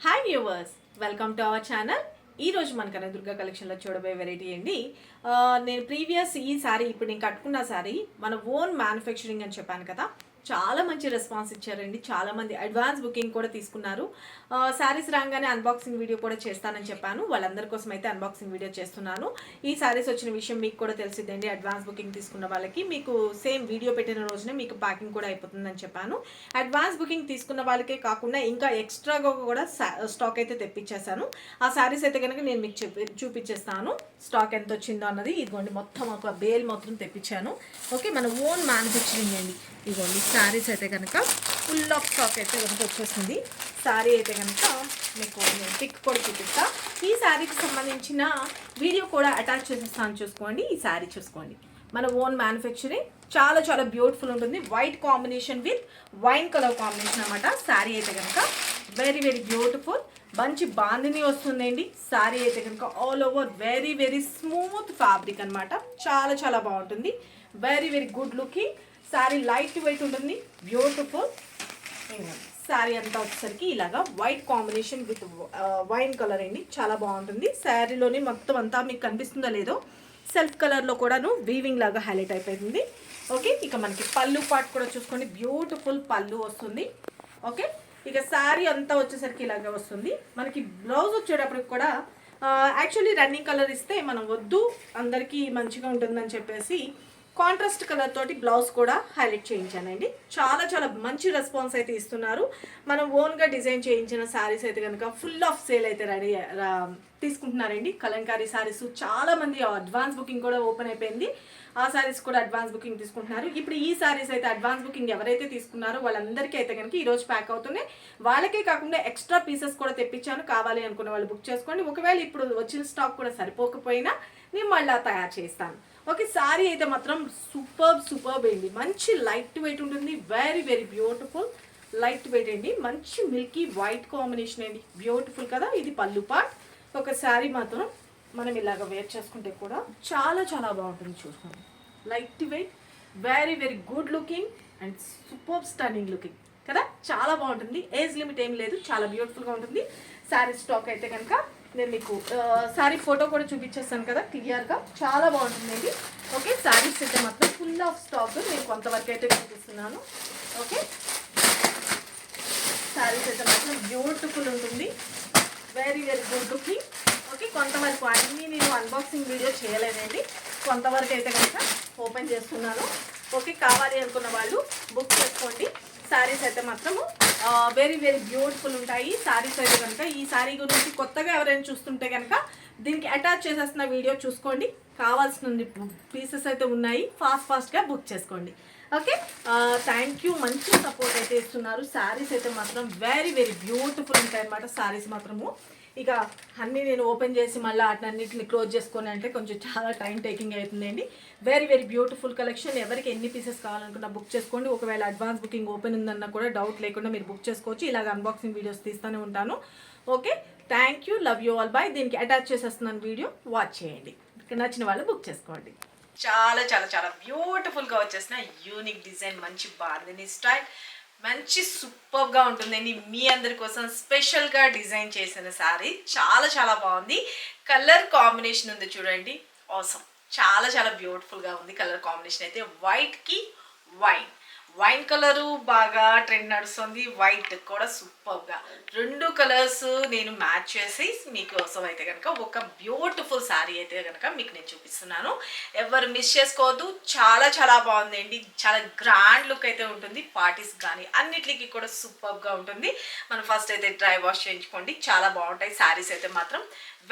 Hi viewers, welcome to our channel. ఈ రోజు మన కనకదుర్గ కలెక్షన్లో చూడబోయే వెరైటీ అండి. నేను ప్రీవియస్ ఈ సారీ ఇప్పుడు నేను కట్టుకున్న సారీ మన ఓన్ మ్యానుఫ్యాక్చరింగ్ అని చెప్పాను కదా. చాలా మంచి రెస్పాన్స్ ఇచ్చారండి. చాలామంది అడ్వాన్స్ బుకింగ్ కూడా తీసుకున్నారు. శారీస్ రాగానే అన్బాక్సింగ్ వీడియో కూడా చేస్తానని చెప్పాను. వాళ్ళందరి కోసం అయితే అన్బాక్సింగ్ వీడియో చేస్తున్నాను. ఈ శారీస్ వచ్చిన విషయం మీకు కూడా తెలిసిద్దండి. అడ్వాన్స్ బుకింగ్ తీసుకున్న వాళ్ళకి మీకు సేమ్ వీడియో పెట్టిన రోజునే మీకు ప్యాకింగ్ కూడా అయిపోతుందని చెప్పాను. అడ్వాన్స్ బుకింగ్ తీసుకున్న వాళ్ళకే కాకుండా ఇంకా ఎక్స్ట్రాగా కూడా స్టాక్ అయితే తెప్పించేశాను. ఆ శారీస్ అయితే కనుక నేను మీకు చూపించేస్తాను. స్టాక్ ఎంత వచ్చిందో అన్నది. ఇదిగోండి, మొత్తం ఒక బేల్ మొత్తం తెప్పించాను. ఓకే, మన ఓన్ మ్యానుఫ్యాక్చరింగ్ అండి. ఇదిగోండి శారీస్ అయితే కనుక ఫుల్ ఆఫ్ స్టాక్ అయితే కనుక వచ్చేసింది. శారీ అయితే కనుక మీకు నేను పిక్ కూడా చూపిస్తా. ఈ శారీకి సంబంధించిన వీడియో కూడా అటాచ్ చేసేస్తాను, చూసుకోండి. ఈ శారీ చూసుకోండి, మన ఓన్ మ్యానుఫ్యాక్చరింగ్. చాలా చాలా బ్యూటిఫుల్ ఉంటుంది. White combination with wine colour combination అనమాట. శారీ అయితే కనుక వెరీ వెరీ బ్యూటిఫుల్. మంచి బాందిని వస్తుందండి. శారీ అయితే కనుక all over very very smooth fabric అనమాట. చాలా చాలా బాగుంటుంది. Very very good looking. Sari light weight ఉంటుంది, బ్యూటిఫుల్. శారీ అంతా వచ్చేసరికి ఇలాగా white combination with wine colour అండి. చాలా బాగుంటుంది. శారీలోని మొత్తం అంతా మీకు కనిపిస్తుందో లేదో సెల్ఫ్ కలర్లో కూడాను వీవింగ్ లాగా హైలైట్ అయిపోతుంది. ఓకే, ఇక మనకి పళ్ళు పార్ట్ కూడా చూసుకోండి, బ్యూటిఫుల్ పళ్ళు వస్తుంది. ఓకే, ఇక శారీ అంతా వచ్చేసరికి ఇలాగే వస్తుంది. మనకి బ్లౌజ్ వచ్చేటప్పటికి కూడా యాక్చువల్లీ రన్నింగ్ కలర్ ఇస్తే మనం వద్దు, అందరికీ మంచిగా ఉంటుందని చెప్పేసి కాంట్రాస్ట్ కలర్ తోటి బ్లౌజ్ కూడా హైలైట్ చేయించానండి. చాలా చాలా మంచి రెస్పాన్స్ అయితే ఇస్తున్నారు. మనం ఓన్గా డిజైన్ చేయించిన శారీస్ అయితే కనుక ఫుల్ ఆఫ్ సేల్ అయితే రెడీ తీసుకుంటున్నారండి. కలంకారీ శారీస్ చాలామంది అడ్వాన్స్ బుకింగ్ కూడా ఓపెన్ అయిపోయింది. ఆ శారీస్ కూడా అడ్వాన్స్ బుకింగ్ తీసుకుంటున్నారు. ఇప్పుడు ఈ శారీస్ అయితే అడ్వాన్స్ బుకింగ్ ఎవరైతే తీసుకున్నారో వాళ్ళందరికీ అయితే కనుక ఈరోజు ప్యాక్ అవుతున్నాయి. వాళ్ళకే కాకుండా ఎక్స్ట్రా పీసెస్ కూడా తెప్పించాను. కావాలి అనుకున్న వాళ్ళు బుక్ చేసుకోండి. ఒకవేళ ఇప్పుడు వచ్చిన స్టాక్ కూడా సరిపోకపోయినా నేను మళ్ళీ తయారు చేస్తాను. ఓకే, శారీ అయితే మాత్రం సూపర్బ్ అండి. మంచి లైట్ వెయిట్ ఉంటుంది. Very very beautiful light weight అండి. మంచి మిల్కీ వైట్ కాంబినేషన్ అండి. బ్యూటిఫుల్ కదా. ఇది పళ్ళు పార్ట్. ఒక శారీ మాత్రం మనం ఇలాగ వేర్ చేసుకుంటే కూడా చాలా చాలా బాగుంటుంది. చూసుకోండి, light weight, very very good looking and super stunning looking కదా. చాలా బాగుంటుంది. ఏజ్ లిమిట్ ఏం లేదు, చాలా బ్యూటిఫుల్గా ఉంటుంది. శారీ స్టాక్ అయితే కనుక నేను మీకు శారీ ఫోటో కూడా చూపించేస్తాను కదా క్లియర్గా. చాలా బాగుంటుందండి. ఓకే, శారీస్ అయితే మాత్రం ఫుల్ ఆఫ్ స్టాక్ నేను కొంతవరకు అయితే చూపిస్తున్నాను. ఓకే, శారీస్ అయితే మాత్రం బ్యూటిఫుల్ ఉంటుంది. Very very good looking. Okay, కొంతవరకు అన్నీ నేను అన్బాక్సింగ్ వీడియో చేయలేదండి. కొంతవరకు అయితే కనుక ఓపెన్ చేస్తున్నాను. ఓకే, కావాలి అనుకున్న వాళ్ళు బుక్ చేసుకోండి. శారీస్ అయితే మాత్రము వెరీ వెరీ బ్యూటిఫుల్ ఉంటాయి. శారీస్ అయితే కనుక ఈ శారీ గురించి కొత్తగా ఎవరైనా చూస్తుంటే కనుక దీనికి అటాచ్ చేసేస్తున్న వీడియో చూసుకోండి. కావాల్సిన పీసెస్ అయితే ఉన్నాయి. ఫాస్ట్గా బుక్ చేసుకోండి. Okay, thank you. మంచి సపోర్ట్ అయితే ఇస్తున్నారు. శారీస్ అయితే మాత్రం వెరీ వెరీ బ్యూటిఫుల్ ఉంటాయి అన్నమాట. శారీస్ మాత్రము ఇక అన్నీ నేను ఓపెన్ చేసి మళ్ళీ అన్నింటిని క్లోజ్ చేసుకొని అంటే కొంచెం చాలా టైం టేకింగ్ అవుతుందండి. Very very beautiful collection. ఎవరికి ఎన్ని పీసెస్ కావాలనుకున్నా బుక్ చేసుకోండి. ఒకవేళ అడ్వాన్స్ బుకింగ్ ఓపెన్ ఉందన్నా కూడా డౌట్ లేకుండా మీరు బుక్ చేసుకోవచ్చు. ఇలాగ అన్బాక్సింగ్ వీడియోస్ తీస్తూనే ఉంటాను. Okay, thank you. Love you all. By. దీనికి అటాచ్ చేసేస్తున్నాను వీడియో, వాచ్ చేయండి. నచ్చిన వాళ్ళు బుక్ చేసుకోండి. చాలా చాలా చాలా బ్యూటిఫుల్గా వచ్చేసిన యూనిక్ డిజైన్, మంచి బార్దని స్టైల్, మంచి సూపర్గా ఉంటుందండి. మీ అందరి కోసం స్పెషల్గా డిజైన్ చేసిన శారీ చాలా చాలా బాగుంది. కలర్ కాంబినేషన్ ఉంది చూడండి, ఆసమ్. చాలా చాలా బ్యూటిఫుల్గా ఉంది కలర్ కాంబినేషన్ అయితే. వైట్కి వైన్ కలరు బాగా ట్రెండ్ నడుస్తుంది. వైట్ కూడా సూపర్గా రెండు కలర్స్ నేను మ్యాచ్ చేసి మీకోసం అయితే కనుక ఒక బ్యూటిఫుల్ శారీ అయితే కనుక మీకు నేను చూపిస్తున్నాను. ఎవరు మిస్ చేసుకోవద్దు. చాలా చాలా బాగుందండి. చాలా గ్రాండ్ లుక్ అయితే ఉంటుంది. పార్టీస్ కానీ అన్నిటికీ కూడా సూపర్గా ఉంటుంది. మనం ఫస్ట్ అయితే డ్రై వాష్ చేయించుకోండి. చాలా బాగుంటాయి శారీస్ అయితే మాత్రం.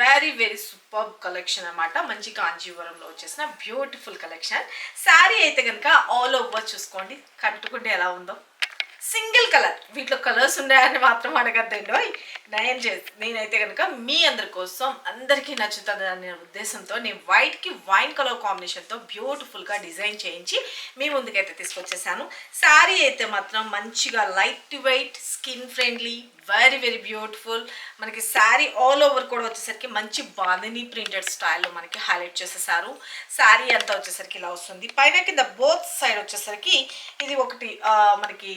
వెరీ వెరీ సూపర్ కలెక్షన్ అనమాట. మంచి కాంజీవరంలో వచ్చేసిన బ్యూటిఫుల్ కలెక్షన్. శారీ అయితే కనుక ఆల్ ఓవర్ చూసుకోండి, కట్టుకుంటే ఎలా ఉందో. సింగిల్ కలర్, వీటిలో కలర్స్ ఉన్నాయని మాత్రం అడగద్దండి. నేనైతే కనుక మీ అందరి కోసం అందరికీ నచ్చుతుంది అనే ఉద్దేశంతో నేను వైట్కి వైన్ కలర్ కాంబినేషన్తో బ్యూటిఫుల్గా డిజైన్ చేయించి మీ ముందుకైతే తీసుకొచ్చేసాను. శారీ అయితే మాత్రం మంచిగా light weight, skin friendly, very very beautiful. మనకి శారీ ఆల్ ఓవర్ కూడా వచ్చేసరికి మంచి బాందిని ప్రింటెడ్ స్టైల్లో మనకి హైలైట్ చేసేసారు. శారీ అంతా వచ్చేసరికి ఇలా వస్తుంది. పైన కింద బోత్ సైడ్ వచ్చేసరికి ఇది ఒకటి మనకి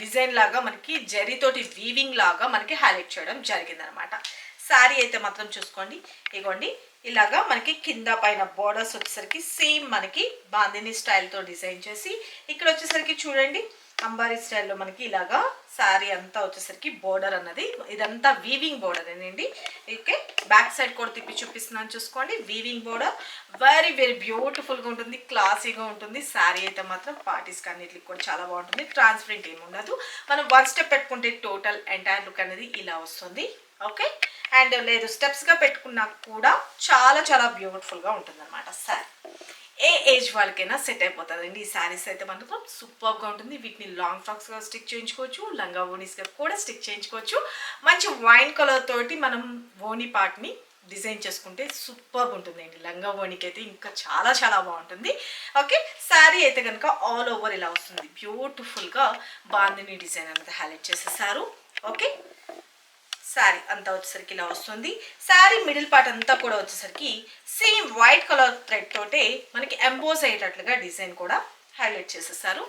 డిజైన్ లాగా మనకి జరీతోటి వీవింగ్ లాగా మనకి హైలైట్ చేయడం జరిగిందనమాట. శారీ అయితే మాత్రం చూసుకోండి, ఇగోండి ఇలాగా మనకి కింద పైన బోర్డర్స్ వచ్చేసరికి సేమ్ మనకి బాందిని స్టైల్తో డిజైన్ చేసి, ఇక్కడ వచ్చేసరికి చూడండి అంబారీ స్టైల్లో మనకి ఇలాగా శారీ అంతా వచ్చేసరికి బోర్డర్ అన్నది ఇదంతా వీవింగ్ బోర్డర్ అండి. ఓకే, బ్యాక్ సైడ్ కూడా తిప్పి చూపిస్తున్నాను చూసుకోండి. వీవింగ్ బోర్డర్ వెరీ వెరీ బ్యూటిఫుల్గా ఉంటుంది, క్లాసీగా ఉంటుంది. శారీ అయితే మాత్రం పార్టీస్కి అన్నిటికి కూడా చాలా బాగుంటుంది. ట్రాన్స్పరెంట్ ఏమి ఉండదు. మనం వన్ స్టెప్ పెట్టుకుంటే టోటల్ ఎంటైర్ లుక్ అనేది ఇలా వస్తుంది. ఓకే, అండ్ లేదు స్టెప్స్గా పెట్టుకున్నా కూడా చాలా చాలా బ్యూటిఫుల్గా ఉంటుంది అనమాట. శారీ ఏ ఏజ్ వాళ్ళకైనా సెట్ అయిపోతుందండి. ఈ శారీస్ అయితే మనకు సూపర్గా ఉంటుంది. వీటిని లాంగ్ ఫ్రాక్స్గా స్టిక్ చేయించుకోవచ్చు, లంగా ఓనీస్గా కూడా స్టిక్ చేయించుకోవచ్చు. మంచి వైన్ కలర్ తోటి మనం ఓనీ పార్ట్ని డిజైన్ చేసుకుంటే సూపర్గా ఉంటుందండి. లంగా ఓనీకి అయితే ఇంకా చాలా చాలా బాగుంటుంది. ఓకే, శారీ అయితే కనుక ఆల్ ఓవర్ ఇలా వస్తుంది. బ్యూటిఫుల్గా బాందిని డిజైన్ అనేది హైలైట్ చేసేసారు. ఓకే, శారీ అంతా వచ్చేసరికి ఇలా వస్తుంది. శారీ మిడిల్ పార్ట్ అంతా కూడా వచ్చేసరికి సేమ్ వైట్ కలర్ థ్రెడ్ తోటే మనకి ఎంబోజ్ అయ్యేటట్లుగా డిజైన్ కూడా హైలైట్ చేసేసారు.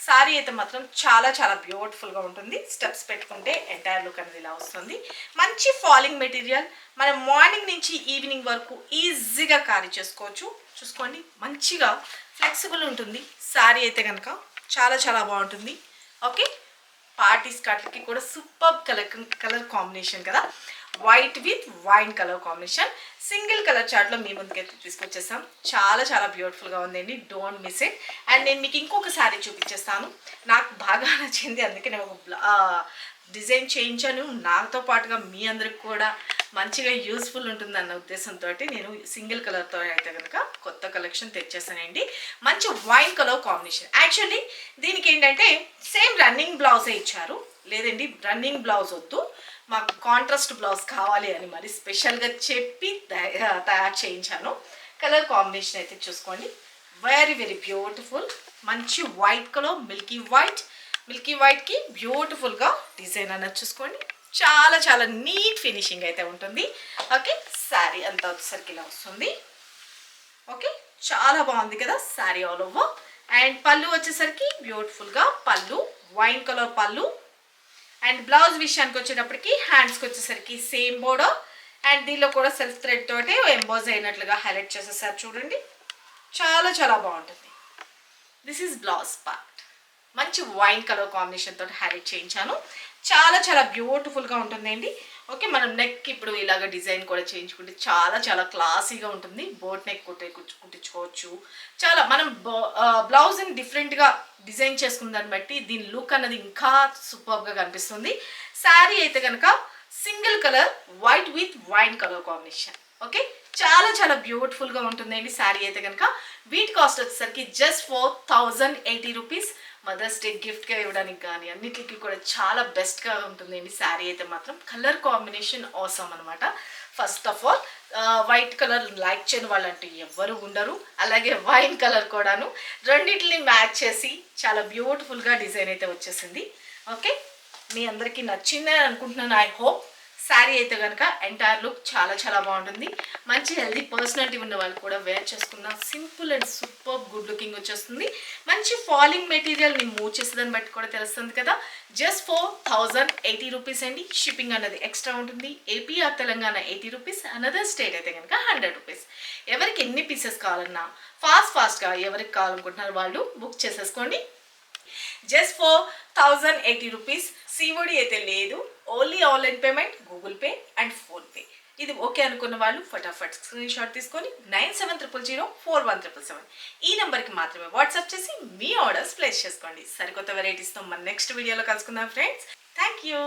శారీ అయితే మాత్రం చాలా చాలా బ్యూటిఫుల్గా ఉంటుంది. స్టెప్స్ పెట్టుకుంటే ఎంటైర్ లుక్ అనేది ఇలా వస్తుంది. మంచి ఫాలింగ్ మెటీరియల్, మనం మార్నింగ్ నుంచి ఈవినింగ్ వరకు ఈజీగా క్యారీ చేసుకోవచ్చు. చూసుకోండి మంచిగా ఫ్లెక్సిబుల్ ఉంటుంది. శారీ అయితే కనుక చాలా చాలా బాగుంటుంది. ఓకే, పార్టీస్ కట్లకి కూడా సూపర్ కలర్ కాంబినేషన్ కదా, white with wine colour combination. Single colour చార్ట్లో మీ ముందుకైతే తీసుకొచ్చేస్తాం. చాలా చాలా బ్యూటిఫుల్గా ఉందండి, డోంట్ మిస్ ఇట్. అండ్ నేను మీకు ఇంకొక శారీ చూపించేస్తాను, నాకు బాగా నచ్చింది, అందుకే నేను ఒక డిజైన్ చేయించాను. నాతో పాటుగా మీ అందరికి కూడా మంచిగా యూస్ఫుల్ ఉంటుంది అన్న ఉద్దేశంతో నేను సింగిల్ కలర్తో అయితే కనుక కొత్త కలెక్షన్ తెచ్చేసానండి. మంచి వైన్ కలర్ కాంబినేషన్. యాక్చువల్లీ దీనికి ఏంటంటే సేమ్ రన్నింగ్ బ్లౌజే ఇచ్చారు. లేదండి రన్నింగ్ బ్లౌజ్ వద్దు, మాకు కాంట్రాస్ట్ బ్లౌజ్ కావాలి అని మరి స్పెషల్గా చెప్పి తయారు చేయించాను. కలర్ కాంబినేషన్ అయితే చూసుకోండి, వెరీ వెరీ బ్యూటిఫుల్. మంచి వైట్ కలర్, మిల్కీ వైట్కి బ్యూటిఫుల్గా డిజైన్ అన్నది చూసుకోండి. చాలా చాలా నీట్ ఫినిషింగ్ అయితే ఉంటుంది. ఓకే, శారీ అంతా వచ్చేసరికి ఇలా వస్తుంది. ఓకే, చాలా బాగుంది కదా శారీ ఆల్ ఓవర్. అండ్ పళ్ళు వచ్చేసరికి బ్యూటిఫుల్గా పళ్ళు, వైన్ కలర్ పళ్ళు. అండ్ బ్లౌజ్ విషయానికి వచ్చేటప్పటికి హ్యాండ్స్కి వచ్చేసరికి సేమ్ బోర్డర్. అండ్ దీనిలో కూడా సెల్ఫ్ థ్రెడ్ తోటి ఎంబోజ్ అయినట్లుగా హైలైట్ చేసేసారు చూడండి. చాలా చాలా బాగుంటుంది. This is blouse part. మంచి వైన్ కలర్ కాంబినేషన్ తోటి హైలైట్ చేయించాను. చాలా చాలా బ్యూటిఫుల్గా ఉంటుందండి. ఓకే, మనం నెక్ ఇప్పుడు ఇలాగ డిజైన్ కూడా చేయించుకుంటే చాలా చాలా క్లాసీగా ఉంటుంది. బోట్ నెక్ కుట్టించుకోవచ్చు. చాలా మనం బ్లౌజ్ని డిఫరెంట్గా డిజైన్ చేసుకున్న దాన్ని బట్టి దీని లుక్ అన్నది ఇంకా సూపర్గా కనిపిస్తుంది. శారీ అయితే కనుక single colour white with wine colour combination. Okay, చాలా చాలా బ్యూటిఫుల్గా ఉంటుందండి శారీ అయితే కనుక. వీటి కాస్ట్ వచ్చేసరికి జస్ట్ 4080 రూపీస్. మదర్స్ డే గిఫ్ట్గా ఇవ్వడానికి కానీ అన్నిటికీ కూడా చాలా బెస్ట్గా ఉంటుందండి శారీ అయితే మాత్రం. కలర్ కాంబినేషన్ ఆసమ్ అనమాట. First of all white colour like చేయని వాళ్ళు అంటూ ఎవ్వరు ఉండరు. అలాగే వైన్ కలర్ కూడాను రెండింటిని మ్యాచ్ చేసి చాలా బ్యూటిఫుల్గా డిజైన్ అయితే వచ్చేసింది. ఓకే, మీ అందరికీ నచ్చిందని అనుకుంటున్నాను. I hope. శారీ అయితే కనుక ఎంటైర్ లుక్ చాలా చాలా బాగుంటుంది. మంచి హెల్దీ పర్సనాలిటీ ఉన్న వాళ్ళు కూడా వేర్ చేసుకున్న simple and super good looking వచ్చేస్తుంది. మంచి ఫాలింగ్ మెటీరియల్ని మూవ్ చేసేదాన్ని బట్టి కూడా తెలుస్తుంది కదా. జస్ట్ 4080 రూపీస్ అండి. షిప్పింగ్ అన్నది ఎక్స్ట్రా ఉంటుంది. AP or Telangana 80 rupees, another state అయితే కనుక 100 రూపీస్. ఎవరికి ఎన్ని పీసెస్ కావాలన్నా ఫాస్ట్గా ఎవరికి కావాలనుకుంటున్నారు వాళ్ళు బుక్ చేసేసుకోండి. Just 4080 rupees. సిఓడి అయితే లేదు, only online payment, Google pay and PhonePe. ఇది ఓకే అనుకున్న వాళ్ళు ఫటాఫట్ స్క్రీన్ షాట్ తీసుకొని 9700041777 ఈ నెంబర్కి మాత్రమే వాట్సాప్ చేసి మీ ఆర్డర్స్ ప్లేస్ చేసుకోండి. సరికొత్త వెరైటీస్తో మన నెక్స్ట్ వీడియోలో కలుసుకుందాం ఫ్రెండ్స్. Thank you.